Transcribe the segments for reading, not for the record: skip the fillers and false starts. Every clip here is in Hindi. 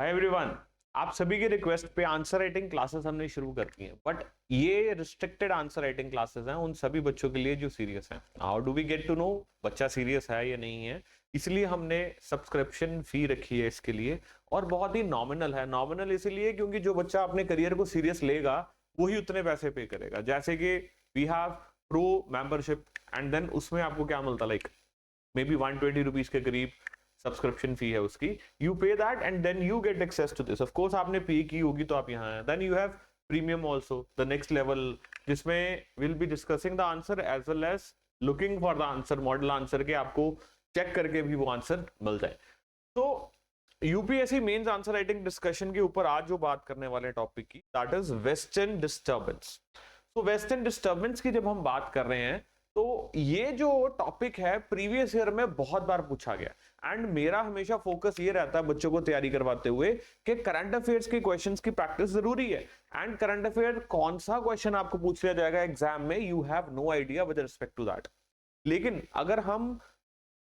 हाय एवरीवन, आप सभी की रिक्वेस्ट पे आंसर राइटिंग क्लासेस हमने शुरू कर दी हैं, बट ये रिस्ट्रिक्टेड आंसर राइटिंग क्लासेस हैं उन सभी बच्चों के लिए जो सीरियस हैं। How do we get to know बच्चा सीरियस है या नहीं है? इसलिए हमने सब्सक्रिप्शन फी रखी है इसके लिए, और बहुत ही नॉमिनल है। नॉमिनल इसलिए क्योंकि जो बच्चा अपने करियर को सीरियस लेगा वही उतने पैसे पे करेगा। जैसे कि we have pro membership and then उसमें आपको क्या मिलता, लाइक मे बी 120 रुपीज के करीब सब्सक्रिप्शन फी है उसकी। You pay that and then you get access to this. Of course आपने पे की होगी तो आप यहाँ हैं। Then you have premium also, the next level, जिसमें will be discussing the answer as well as looking for the answer, model answer के आपको चेक करके भी वो आंसर मिल जाए। तो UPSC mains answer writing discussion के ऊपर आज जो बात करने वाले टॉपिक की, दैट इज वेस्टर्न डिस्टर्बेंस। तो वेस्टर्न डिस्टर्बेंस की जब हम बात कर रहे हैं तो ये जो टॉपिक है प्रीवियस ईयर में बहुत बार पूछा गया, एंड मेरा हमेशा फोकस ये रहता है बच्चों को तैयारी करवाते हुए कि करंट अफेयर्स के क्वेश्चंस की प्रैक्टिस जरूरी है। एंड करंट अफेयर कौन सा क्वेश्चन आपको पूछ लिया जाएगा एग्जाम में, you have no idea with respect to that. लेकिन अगर हम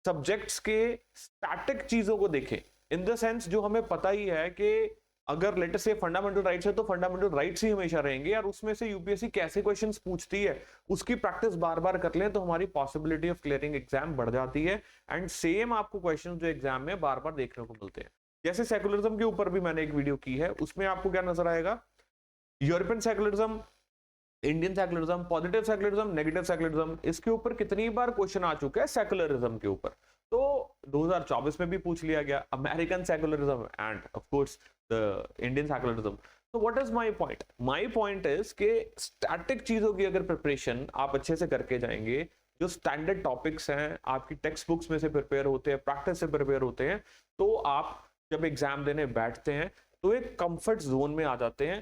सब्जेक्ट्स के स्टैटिक चीजों को देखें, इन द सेंस जो हमें पता ही है कि अगर लेटर से फंडामेंटल राइट्स है तो फंडामेंटल राइट्स ही हमेशा रहेंगे, और उसमें से यूपीएससी कैसे क्वेश्चंस पूछती है उसकी प्रैक्टिस बार बार कर लें तो हमारी पॉसिबिलिटी ऑफ क्लियरिंग एग्जाम बढ़ जाती है। एंड सेम आपको क्वेश्चंस जो एग्जाम में बार बार देखने को मिलते हैं। जैसे सेकुलरिज्म के ऊपर भी मैंने एक वीडियो की है, उसमें आपको क्या नजर आएगा, European secularism, Indian secularism, positive secularism, negative secularism, इसके ऊपर कितनी बार क्वेश्चन आ चुका है सेकुलरिज्म के ऊपर। तो 2024 में भी पूछ लिया गया American secularism and of course the Indian secularism. तो what is my point? My point is कि स्टैटिक चीजों की अगर प्रिपरेशन आप अच्छे से करके जाएंगे, जो स्टैंडर्ड टॉपिक्स हैं आपकी टेक्स्ट बुक्स में से प्रिपेयर होते हैं, प्रैक्टिस से प्रिपेयर होते हैं, तो आप जब एग्जाम देने बैठते हैं तो एक कंफर्ट जोन में आ जाते हैं,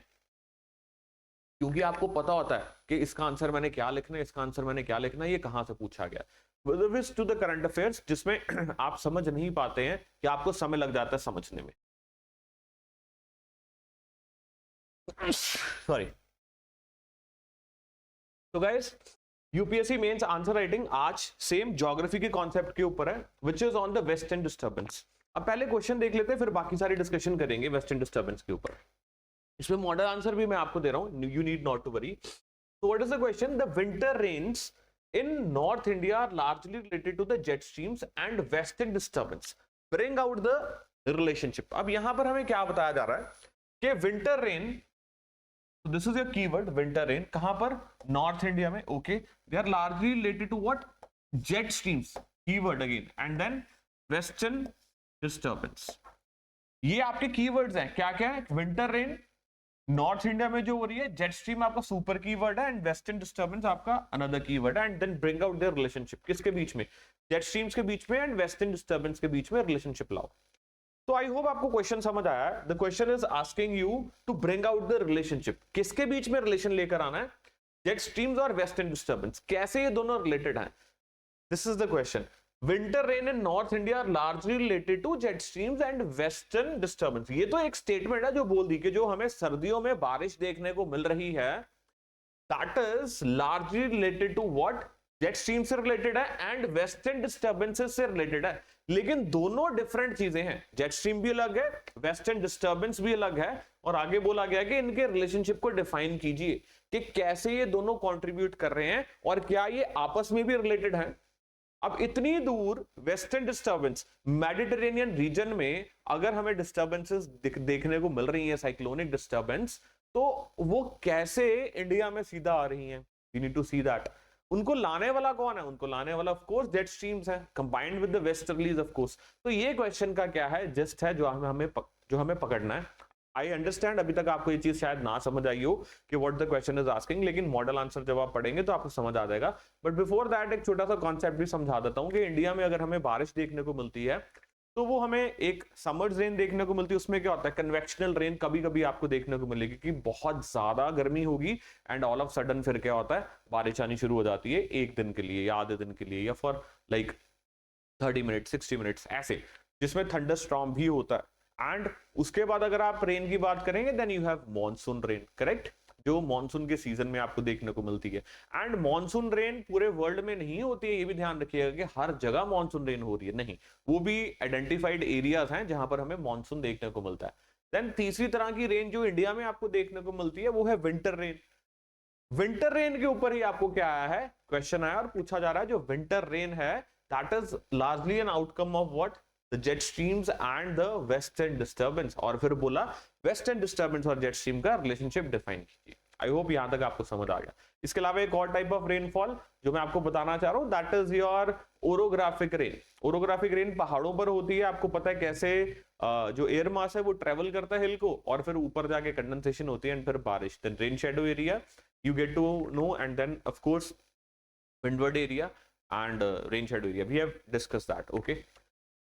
क्योंकि आपको पता होता है कि इसका आंसर मैंने क्या लिखना है, इसका आंसर मैंने क्या लिखना है, ये कहां से पूछा गया। टू द करंट अफेयर्स जिसमें आप समझ नहीं पाते हैं कि आपको समय लग जाता है समझने में। सॉरी। तो guys, UPSC mains answer writing आज सेम ज्योग्राफी के कॉन्सेप्ट के ऊपर है, which is on the western disturbance. अब पहले क्वेश्चन देख लेते हैं, फिर बाकी सारी डिस्कशन करेंगे वेस्टर्न डिस्टर्बेंस के ऊपर। इसमें मॉडल आंसर भी मैं आपको दे रहा हूं, you need not to worry. So what is the question? The winter rains in North India are largely related to the jet streams and western disturbance. Bring out the relationship. अब यहां पर हमें क्या बताया जा रहा है कि winter rain, so this is your keyword, winter rain, कहां पर? North India में, okay. They are largely related to what? Jet streams. Keyword again. And then western disturbance. ये आपके कीवर्ड्स हैं, क्या क्या है? विंटर रेन नॉर्थ इंडिया में जो हो रही है, जेट स्ट्रीम आपका सुपर कीवर्ड है, एंड वेस्टर्न डिस्टर्बेंस आपका अनदर कीवर्ड है। And then bring out their relationship, किसके बीच में? जेट स्ट्रीम्स के बीच में एंड वेस्टर्न डिस्टर्बेंस के बीच में रिलेशनशिप लाओ। तो आई होप आपको क्वेश्चन समझ आया है। The question is asking you to bring out the relationship, किसके बीच में रिलेशन लेकर आना है? जेट स्ट्रीम्स और वेस्टर्न डिस्टर्बेंस, कैसे ये दोनों रिलेटेड हैं? This is the question. Winter rain in north India are largely related to jet streams and western disturbance. ये तो एक स्टेटमेंट है जो बोल दी कि जो हमें सर्दियों में बारिश देखने को मिल रही है, that is largely related to what? Jet stream से रिलेटेड है एंड वेस्टर्न डिस्टर्बेंसेस से रिलेटेड है। लेकिन दोनों डिफरेंट चीजें हैं, जेट स्ट्रीम भी अलग है, वेस्टर्न डिस्टर्बेंस भी अलग है। और आगे बोला गया कि इनके रिलेशनशिप को डिफाइन कीजिए कि कैसे ये दोनों कंट्रीब्यूट कर रहे हैं और क्या ये आपस में भी रिलेटेड हैं। अब इतनी दूर वेस्टर्न डिस्टर्बेंस, मेडिटेरेनियन रीजन में अगर हमें डिस्टर्बेंसेस देखने को मिल रही हैं, साइक्लोनिक डिस्टर्बेंस, तो वो कैसे इंडिया में सीधा आ रही हैं? We need to see that. उनको लाने वाला कौन है? उनको लाने वाला ऑफ कोर्स जेट स्ट्रीम्स है, combined with the westerlies of course. तो ये क्वेश्चन का क्या है, जस्ट है जो हमें पकड़ना है। आई अंडरस्टैंड अभी तक आपको ये चीज शायद ना समझ आई हो कि what the question is asking, लेकिन मॉडल आंसर जब आप पढ़ेंगे तो आपको समझ आ जाएगा। बट बिफोर दैट एक छोटा सा कॉन्सेप्ट भी समझा देता हूं कि इंडिया में अगर हमें बारिश देखने को मिलती है तो वो हमें एक समर्स रेन देखने को मिलती है। उसमें क्या होता है, कन्वेक्शनल रेन कभी कभी आपको देखने को मिलेगी कि बहुत ज्यादा गर्मी होगी एंड ऑल ऑफ सडन फिर क्या होता है, बारिश आनी शुरू हो जाती है एक दिन के लिए या आधे दिन के लिए या फॉर लाइक 30 मिनट 60 मिनट्स ऐसे, जिसमें थंडर स्टॉर्म भी होता है। एंड उसके बाद अगर आप रेन की बात करेंगे then you have monsoon rain, correct, जो मॉनसून के सीजन में आपको देखने को मिलती है। एंड मॉनसून रेन पूरे वर्ल्ड में नहीं होती है, ये भी ध्यान रखिएगा कि हर जगह मॉनसून रेन हो रही है नहीं, वो भी आइडेंटिफाइड एरियाज हैं जहां पर हमें मॉनसून देखने को मिलता है। देन तीसरी तरह की रेन जो इंडिया में आपको देखने को मिलती है वो है विंटर रेन। विंटर रेन के ऊपर ही आपको क्या आया है, क्वेश्चन आया और पूछा जा रहा है जो विंटर रेन है that is largely an outcome of what, the jet streams and the western disturbance. और फिर बोला वेस्टर्न डिस्टर्बेंस और जेट स्ट्रीम का रिलेशनशिप डिफाइन कीजिए। आई होप यहां तक आपको समझ आ गया। इसके अलावा एक और टाइप ऑफ रेनफॉल जो मैं आपको बताना चाह रहा हूं that is your orographic rain. Orographic rain पहाड़ों पर होती है, आपको पता है कैसे जो एयर मास है वो ट्रेवल करता है हिल को और फिर ऊपर जाके कंडेंसेशन होती है एंड फिर बारिश। Then rain shadow area you get to know, and then of course windward area and rain shadow area, we have discussed that okay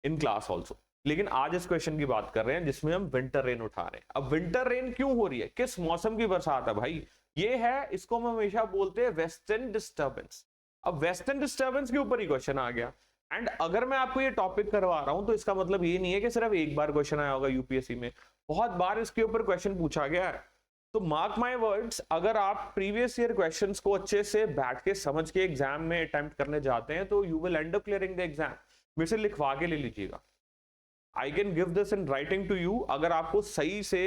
in class also। लेकिन आज इस क्वेश्चन की बात कर रहे हैं जिसमें हम विंटर रेन उठा रहे हैं। अब विंटर रेन क्यों हो रही है, किस मौसम की बरसात है भाई, ये है, इसको हम हमेशा बोलते हैं वेस्टर्न डिस्टर्बेंस। अब वेस्टर्न डिस्टर्बेंस के ऊपर ही क्वेश्चन आ गया एंड अगर मैं आपको ये टॉपिक करवा रहा हूं तो इसका मतलब ये नहीं है कि सिर्फ एक बार क्वेश्चन आया होगा यूपीएससी में, बहुत बार इसके ऊपर क्वेश्चन पूछा गया है। तो मार्क माय वर्ड्स, अगर आप प्रीवियस ईयर क्वेश्चंस को अच्छे से बैठ के समझ के एग्जाम में अटेम्प्ट करने जाते हैं तो you will end up clearing the exam. मेरे से लिखवा के ले लीजिएगा, I can give this in writing to you. अगर आपको सही से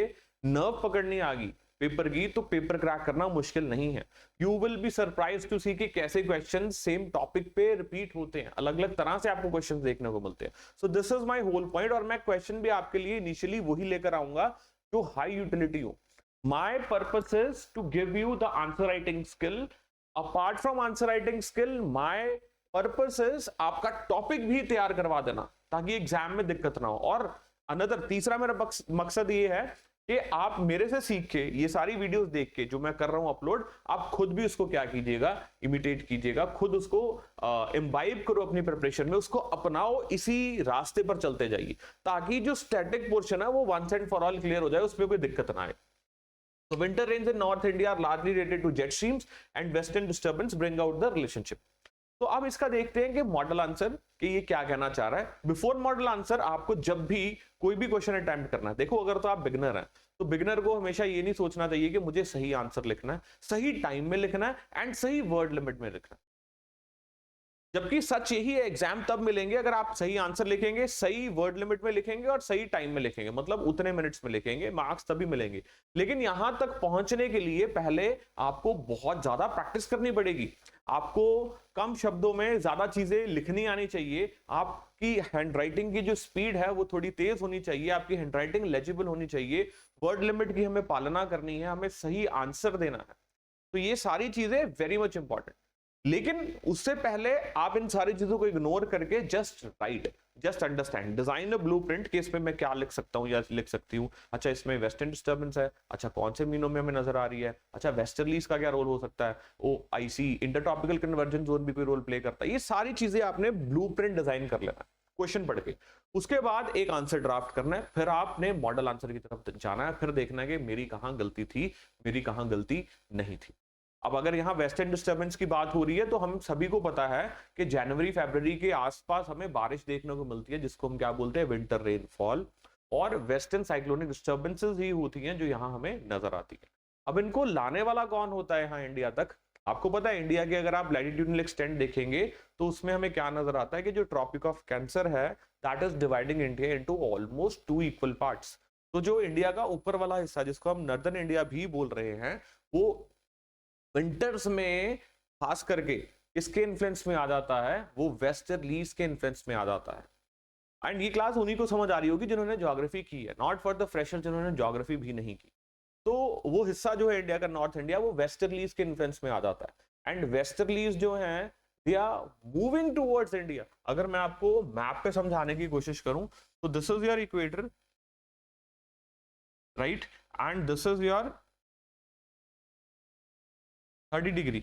नर्व पकड़नी आ गई पेपर की तो पेपर क्रैक करना मुश्किल नहीं है। You will be surprise to see कि कैसे क्वेश्चन सेम टॉपिक पे रिपीट होते हैं, अलग अलग तरह से आपको क्वेश्चन देखने को मिलते हैं। So this is my whole point. और मैं क्वेश्चन भी आपके लिए इनिशियली वही लेकर आऊंगा जो हाई यूटिलिटी हो। My purpose is to give you the answer writing skill. Apart from answer writing skill, my purpose is आपका टॉपिक भी तैयार करवा देना ताकि एग्जाम में दिक्कत ना हो। और अनदर तीसरा मेरा मकसद ये है कि आप मेरे से सीख के ये सारी वीडियोस देख के जो मैं कर रहा हूं अपलोड, आप खुद भी उसको क्या कीजिएगा, इमिटेट कीजिएगा, खुद उसको इम्बाइब करो अपनी प्रिपरेशन में, उसको अपनाओ, इसी रास्ते पर चलते जाइए ताकि जो स्टैटिक पोर्शन है वो once and for all clear हो जाए, उसमें कोई दिक्कत ना आए। So winter rains in North India are largely related to jet streams and western disturbance bring out the relationship. तो अब इसका देखते हैं कि मॉडल आंसर कि ये क्या कहना चाह रहा है। बिफोर मॉडल आंसर आपको जब भी कोई भी क्वेश्चन अटेम्प्ट करना है, देखो अगर तो आप बिगनर हैं तो बिगनर को हमेशा ये नहीं सोचना चाहिए कि मुझे सही आंसर लिखना है, सही टाइम में लिखना है एंड सही वर्ड लिमिट में लिखना है। जबकि सच यही है, एग्जाम तब मिलेंगे अगर आप सही आंसर लिखेंगे, सही वर्ड लिमिट में लिखेंगे और सही टाइम में लिखेंगे, मतलब उतने मिनट्स में लिखेंगे, मार्क्स तभी मिलेंगे। लेकिन यहां तक पहुंचने के लिए पहले आपको बहुत ज्यादा प्रैक्टिस करनी पड़ेगी। आपको कम शब्दों में ज्यादा चीजें लिखनी आनी चाहिए, आपकी हैंडराइटिंग की जो स्पीड है वो थोड़ी तेज होनी चाहिए, आपकी हैंडराइटिंग लेजिबल होनी चाहिए, वर्ड लिमिट की हमें पालना करनी है, हमें सही आंसर देना है। तो ये सारी चीजें वेरी मच इंपॉर्टेंट। लेकिन उससे पहले आप इन सारी चीजों को इग्नोर करके just right, just understand, design a blueprint कि इसमें मैं क्या लिख सकता हूँ या लिख सकती हूँ। अच्छा इसमें वेस्टर्न डिस्टर्बेंस है, अच्छा कौन से महीनों में हमें नजर आ रही है, अच्छा वेस्टर्लीज का क्या रोल हो सकता है, ओ आई सी इंटरट्रॉपिकल कन्वर्जेंस जोन भी कोई रोल प्ले करता है। ये सारी चीजें आपने ब्लूप्रिंट डिजाइन कर लेना है क्वेश्चन पढ़ के। उसके बाद एक आंसर ड्राफ्ट करना है, फिर आपने मॉडल आंसर की तरफ जाना है, फिर देखना है कि मेरी कहाँ गलती थी, मेरी कहाँ गलती नहीं थी। अब अगर यहाँ वेस्टर्न डिस्टर्बेंस की बात हो रही है तो हम सभी को पता है कि जनवरी फरवरी के आसपास हमें बारिश देखने को मिलती है जिसको हम क्या बोलते हैं, विंटर रेनफॉल, और वेस्टर्न साइक्लोनिक डिस्टर्बेंसेस ही होती हैं जो यहाँ हमें नजर आती है। अब इनको लाने वाला कौन होता है यहाँ इंडिया तक, आपको पता है इंडिया के अगर आप लैटिट्यूडनल एक्सटेंट देखेंगे तो उसमें हमें क्या नजर आता है कि जो ट्रॉपिक ऑफ कैंसर है that is dividing India into almost 2 equal parts. तो जो इंडिया का ऊपर वाला हिस्सा जिसको हम नॉर्दर्न इंडिया भी बोल रहे हैं वो विंटर्स में खास करके किसके इन्फ्लुएंस में आ जाता है, वो वेस्टर्लीज के इन्फ्लुएंस में आ जाता है। एंड ये क्लास उन्हीं को समझ आ रही होगी जिन्होंने ज्योग्राफी की है, नॉट फॉर द फ्रेशर जिन्होंने ज्योग्राफी भी नहीं की। तो वो हिस्सा जो है इंडिया का, नॉर्थ इंडिया, वो वेस्टर्लीज के इन्फ्लुएंस में आ जाता है एंड वेस्टर्लीज जो है they are moving towards India. अगर मैं आपको मैप पे समझाने की कोशिश करूं तो this is your equator, right, and this is your 30 degree.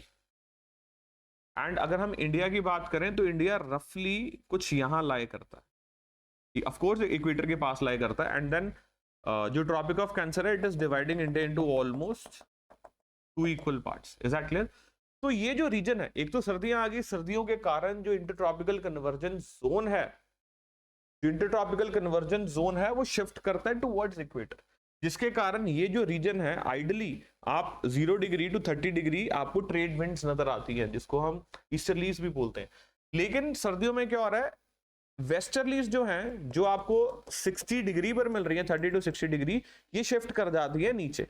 And अगर हम इंडिया की बात करें तो इंडिया रफली कुछ यहां लाई करता है, ऑफ कोर्स इक्वेटर के पास लाई करता है। एंड देन जो ट्रॉपिक ऑफ कैंसर है it is dividing India into almost 2 equal parts. Is that clear? तो ये जो रीजन है, एक तो सर्दियां आ गई, सर्दियों के कारण जो इंटरट्रॉपिकल कन्वर्जेंस जोन है, जो इंटरट्रॉपिकल कन्वर्जेंस जोन है वो शिफ्ट करता है टुवर्ड्स इक्वेटर, जिसके कारण ये जो रीजन है आइडली आप 0 डिग्री टू 30 डिग्री आपको ट्रेड विंड्स नजर आती है जिसको हम ईस्टर्लीज भी बोलते हैं। लेकिन सर्दियों में क्या हो रहा है, वेस्टर्लीज जो हैं, जो आपको 60 डिग्री पर मिल रही है, 30 to 60 डिग्री, ये शिफ्ट कर जाती है नीचे,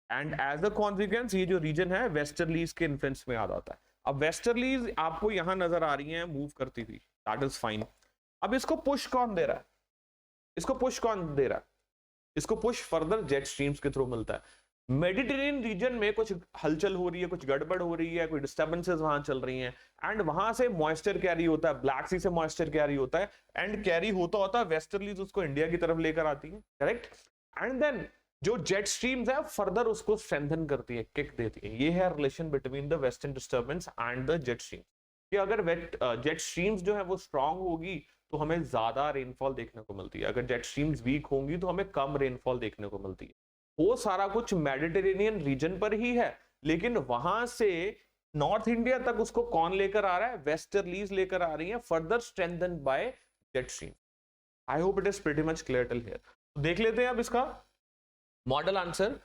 एंड एज अ कॉन्सिक्वेंस ये जो रीजन है वेस्टर्लीज के इन्फ्लुएंस में आ जाता है। अब वेस्टर्लीज आपको यहां नजर आ रही हैं मूव करती हुई, दैट इज फाइन। अब इसको पुश कौन दे रहा है? इसको पुश कौन दे रहा है? इसको पुश फर्दर जेट स्ट्रीम्स के थ्रू मिलता है। मेडिटेरेनियन रीजन में कुछ हलचल हो रही है, कुछ गड़बड़ हो रही है, कोई डिस्टर्बेंसेस वहां चल रही हैं, एंड वहां से मॉइस्चर कैरी होता है, ब्लैक सी से मॉइस्चर कैरी होता है, एंड कैरी होता होता वेस्टर्लीज उसको इंडिया की तरफ लेकर आती है, करेक्ट। एंड देन जो जेट स्ट्रीम्स है फर्दर उसको स्ट्रेंथन करती है, किक देती है। ये है relation between the western disturbance and the jet stream, कि अगर जेट स्ट्रीम्स जो है वो स्ट्रांग होगी तो हमें ज्यादा रेनफॉल देखने को मिलती है, अगर जेट स्ट्रीम्स वीक होंगी तो हमें कम रेनफॉल देखने को मिलती है। वो सारा कुछ मेडिटेरेनियन रीजन पर ही है, लेकिन वहां से नॉर्थ इंडिया तक उसको कौन लेकर आ रहा है? वेस्टर्लीज लेकर आ रही है, further strengthen by jet stream. I hope it is pretty much clear till here. देख लेते हैं अब इसका मॉडल आंसर।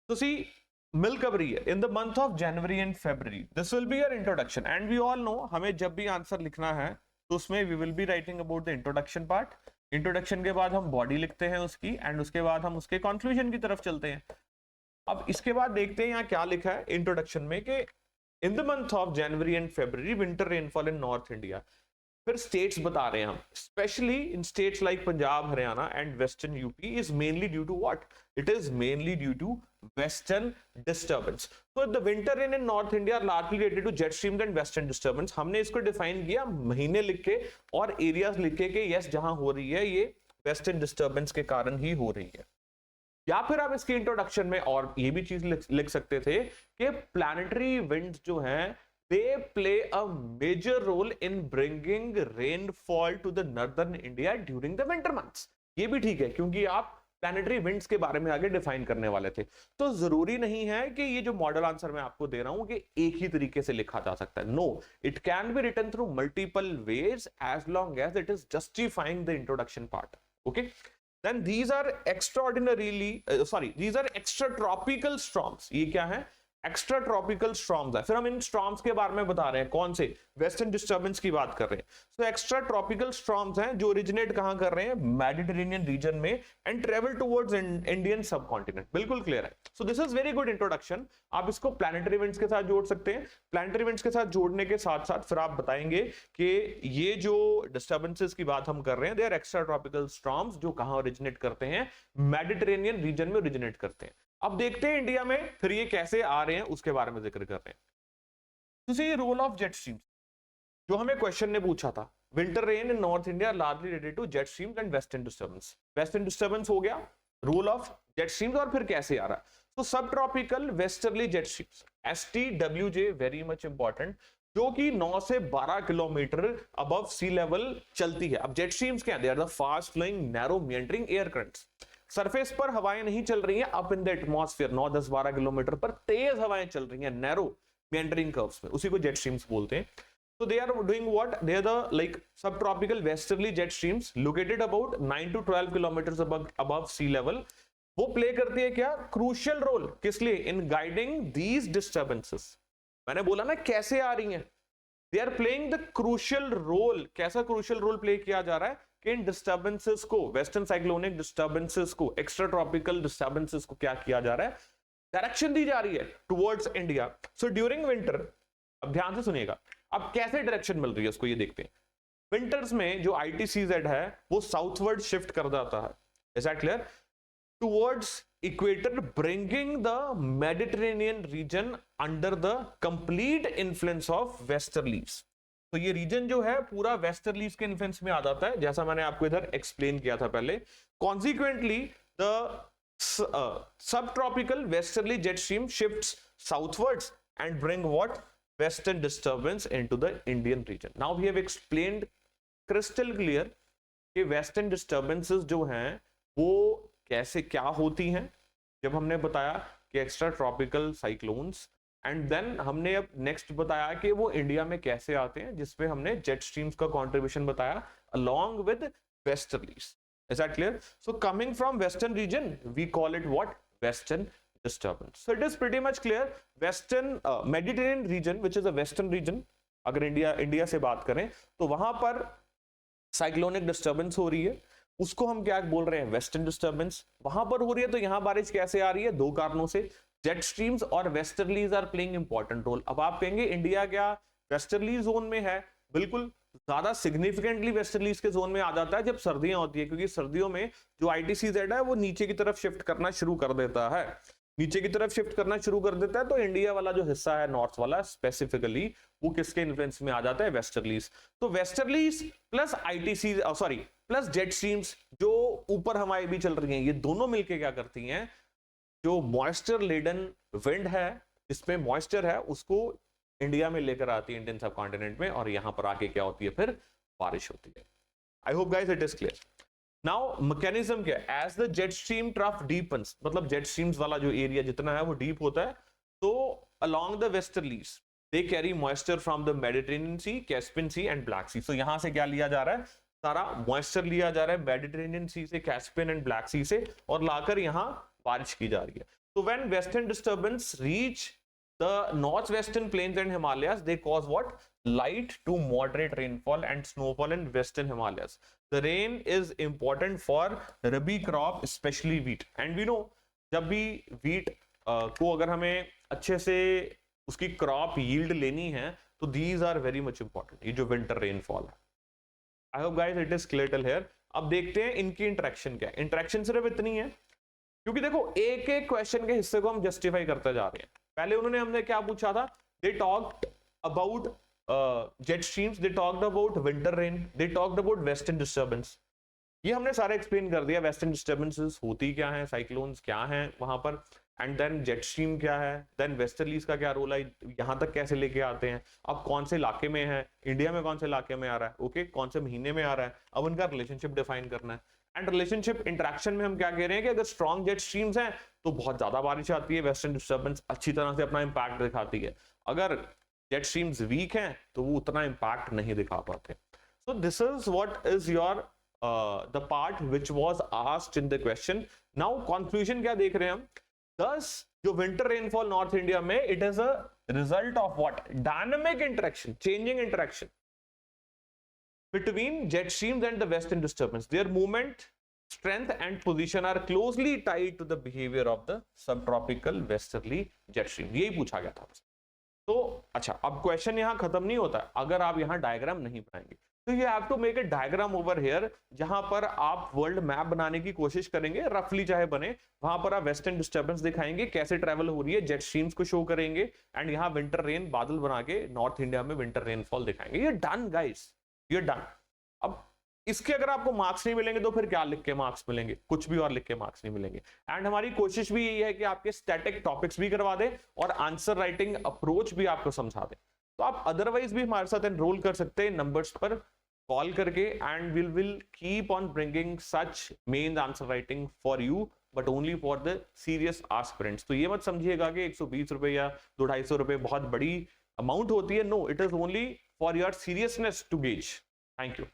तो सी मिल कब रही है? In the month of January and February. This will be your introduction, and we all know हमें जब भी आंसर लिखना है तो उसमें we will be writing about the introduction part. Introduction के बाद हम बॉडी लिखते हैं उसकी, एंड उसके बाद हम उसके कंक्लूजन की तरफ चलते हैं। अब इसके बाद देखते हैं यहाँ क्या लिखा है इंट्रोडक्शन में, कि in the month of January and February winter rainfall in north India. फिर स्टेट्स बता रहे हैं हम, specially in states like Punjab, Haryana and western UP is mainly due to what? It is mainly due to western disturbance. तो the winter rain in north India largely related to jet streams and western disturbance. हमने इसको डिफाइन किया महीने लिख के और एरियाज लिख के, यस जहां हो रही है ये वेस्टर्न डिस्टर्बेंस के कारण ही हो रही है। या फिर आप इसके इंट्रोडक्शन में और ये भी चीज लिख सकते थे कि प्लैनेटरी विंड्स जो हैं they play a major role in bringing rainfall to the northern India during the winter months। ये भी ठीक है, क्योंकि आप प्लैनेटरी विंड्स के बारे में आगे डिफाइन करने वाले थे। तो जरूरी नहीं है कि ये जो मॉडल आंसर मैं आपको दे रहा हूं कि एक ही तरीके से लिखा जा सकता है। No, it can be written through multiple ways as long as it is justifying the introduction part. Okay, then these are extraordinarily these are extratropical storms। ये क्या है? एक्स्ट्रा ट्रॉपिकल स्टॉर्म्स है। फिर हम इन स्टॉर्म्स के बारे में बता रहे हैं, कौन से? वेस्टर्न डिस्टर्बेंस की बात कर रहे हैं। सो एक्स्ट्रा ट्रॉपिकल स्टॉर्म्स हैं जो ओरिजिनेट कहां कर रहे हैं? मेडिटेरेनियन रीजन में, एंड ट्रेवल टुवर्ड्स इंडियन सब कॉन्टिनेंट। बिल्कुल क्लियर है। सो this is very good introduction. आप इसको प्लैनेटरी इवेंट्स के साथ जोड़ सकते हैं। प्लैनेटरी इवेंट्स के साथ जोड़ने के साथ साथ फिर आप बताएंगे कि ये जो डिस्टर्बेंसेस की बात हम कर रहे हैं, they are extra tropical storms जो कहां ओरिजिनेट करते हैं? मेडिटेरेनियन रीजन में ओरिजिनेट करते हैं। अब देखते हैं इंडिया में फिर ये कैसे आ रहे हैं, उसके बारे में जिक्र कर रहे हैं। तो see role of jet streams जो हमें क्वेश्चन ने पूछा था, winter rain in north India largely related to jet streams and western disturbance. Western disturbance हो गया, रोल ऑफ जेट स्ट्रीम्स, और फिर कैसे आ रहा है? तो सब tropical westerly jet streams, STWJ, very much important, जो कि 9 से 12 किलोमीटर अबव सी लेवल चलती है। अब जेट स्ट्रीम्स क्या? They are the fast flowing narrow meandering air currents. Surface पर हवाएं नहीं चल रही हैं, up in the atmosphere 9-10-12 kilometre पर तेज हवाएं चल रही हैं नैरो मिएंडरिंग कर्व्स में, उसी को जेट स्ट्रीम्स बोलते हैं। So they are doing what? They are the like subtropical westerly jet streams located about 9 to 12 kilometers above sea level। वो प्ले करती है क्या? Crucial role. किस लिए? In guiding these disturbances. मैंने बोला ना कैसे आ रही हैं। They are playing the crucial role. कैसा क्रूशियल रोल प्ले किया जा रहा है? कि इन डिस्टर्बेंसेस को, वेस्टर्न साइक्लोनिक डिस्टर्बेंसेस को, एक्स्ट्रा ट्रॉपिकल डिस्टर्बेंसेस को क्या किया जा रहा है? डायरेक्शन दी जा रही है towards India. So during winter, अब ध्यान से सुनिएगा, अब कैसे डायरेक्शन मिल रही है उसको ये देखते हैं। विंटर्स में जो ITCZ है वो साउथवर्ड शिफ्ट कर जाता है, is that clear? Towards equator, bringing the Mediterranean reason under the complete influence of westerlies. तो ये रीजन जो है पूरा वेस्टर्लीज के इन्फ्लुएंस में आ जाता है, जैसा मैंने आपको इधर एक्सप्लेन किया था पहले। Consequently the subtropical westerly jet stream shifts southwards and bring what? Western disturbance into the Indian region। Now we have explained crystal clear कि western disturbances जो हैं वो कैसे क्या होती हैं, जब हमने बताया कि extra tropical cyclones, and then हमने अब नेक्स्ट बताया कि वो इंडिया में कैसे आते हैं, जिसपे हमने जेट स्ट्रीम्स का कंट्रीब्यूशन बताया along with westerlies। Is that clear? So coming from western region, we call it what? Western disturbance। So it is pretty much clear। Western Mediterranean region, which is a western region, अगर इंडिया से बात करें तो वहां पर साइक्लोनिक डिस्टर्बेंस हो रही है, उसको हम क्या बोल रहे हैं, वेस्टर्न डिस्टर्बेंस। वहां पर हो रही है तो यहां बारिश कैसे आ रही है, दो कारणों से, जेट स्ट्रीम्स और westerlies are playing important role. अब आप कहेंगे इंडिया क्या वेस्टर्ली जोन में है, बिल्कुल ज्यादा सिग्निफिकेंटली वेस्टर्लीज के जोन में आ जाता है जब सर्दियां होती है, क्योंकि सर्दियों में जो ITCZ है वो नीचे की तरफ शिफ्ट करना शुरू कर देता है, नीचे की तरफ शिफ्ट करना शुरू कर देता है। तो इंडिया वाला जो हिस्सा है नॉर्थ वाला स्पेसिफिकली, वो किसके इन्फ्लुएंस में आ जाता है, वेस्टर्लीज। तो westerlies plus ITC sorry plus jet streams जो ऊपर हवाएं भी चल रही हैं, ये दोनों मिलके क्या करती हैं, जो मॉइस्चर लेडन विंड है, इसमें मॉइस्चर है, उसको इंडिया में लेकर आती है, इंडियन सब कॉन्टिनेंट में, और यहां पर आके क्या होती है, फिर बारिश होती है। I hope guys it is clear. Now mechanism क्या है, as the jet stream trough deepens, मतलब जेट स्ट्रीम्स वाला जो एरिया जितना है वो डीप होता है, तो along the westerlies they carry moisture from the Mediterranean Sea, Caspian Sea and Black Sea. So यहां से क्या लिया जा रहा है, सारा मॉइस्चर लिया जा रहा है मेडिटेरेनियन सी से, कैस्पियन एंड ब्लैक सी से, और लाकर यहां बारिश की जा रही है। तो when western disturbance reach the northwestern plains and Himalayas, they cause what, light to moderate rainfall and snowfall in western Himalayas. The rain is important for rabi crop, especially wheat, and we know जब भी wheat को अगर हमें अच्छे से उसकी क्रॉप यील्ड लेनी है तो these are very much important, ये जो winter rainfall है। I hope guys it is clear till here। अब देखते हैं इनकी इंटरेक्शन क्या है। इंटरेक्शन सिर्फ इतनी है, क्योंकि देखो एक एक क्वेश्चन के हिस्से को हम जस्टिफाई करते जा रहे हैं। पहले उन्होंने हमने क्या पूछा था, they talked about jet streams, they talked about winter rain, they talked about western disturbance, ये हमने सारा एक्सप्लेन कर दिया, वेस्टर्न डिस्टर्बेंसेस होती क्या है, साइक्लोन्स क्या हैं वहां पर, एंड देन जेट स्ट्रीम क्या है, देन वेस्टर्लीज का क्या रोल है, यहां तक कैसे लेके आते हैं, अब कौन से इलाके में है, इंडिया में कौन से इलाके में आ रहा है, ओके कौन से महीने में आ रहा है, अब उनका रिलेशनशिप डिफाइन करना है। एंड रिलेशनशिप इंटरेक्शन में हम क्या कह रहे हैं कि अगर स्ट्रॉन्ग जेट स्ट्रीम्स हैं तो बहुत ज्यादा बारिश आती है, वेस्टर्न डिस्टर्बेंस अच्छी तरह से अपना इंपैक्ट दिखाती है, अगर जेट स्ट्रीम्स वीक हैं तो वो उतना इंपैक्ट नहीं दिखा पाते। सो this is what is your the part which was asked in the question. Now conclusion क्या देख रहे हैं हम, दस जो विंटर रेनफॉल नॉर्थ इंडिया में, it is a result of what, dynamic interaction, changing interaction between jet streams and the western disturbance. Their movement, strength and position are closely tied to the behavior of the subtropical westerly jet stream. यही पूछा गया था। तो अच्छा, अब क्वेश्चन यहां खत्म नहीं होता अगर आप यहां डायग्राम नहीं बनाएंगे, तो you have to make a diagram over here, जहां पर आप वर्ल्ड मैप बनाने की कोशिश करेंगे, रफली चाहे बने, वहां पर आप वेस्टर्न डिस्टर्बेंस दिखाएंगे, कैसे ट्रेवल हो रही है, जेट स्ट्रीम्स को शो करेंगे, एंड यहां विंटर रेन बादल बना के नॉर्थ इंडिया में विंटर रेनफॉल दिखाएंगे। ये डन गाइस, ये डन। अब इसके अगर आपको मार्क्स नहीं मिलेंगे तो फिर क्या लिख के मार्क्स मिलेंगे, कुछ भी और लिख के मार्क्स नहीं मिलेंगे। एंड हमारी कोशिश भी यही है कि आपके स्टैटिक टॉपिक्स भी करवा दें और आंसर राइटिंग अप्रोच भी आपको समझा दें। तो आप अदरवाइज भी हमारे साथ एनरोल कर सकते हैं नंबर्स पर कॉल करके, and will keep on bringing such main answer writing for you, but only for the serious aspirants. तो ये मत समझिएगा कि 120 रुपए या 200-250 रुपए बहुत बड़ी अमाउंट होती है, no, it is only for your seriousness to gauge. Thank you.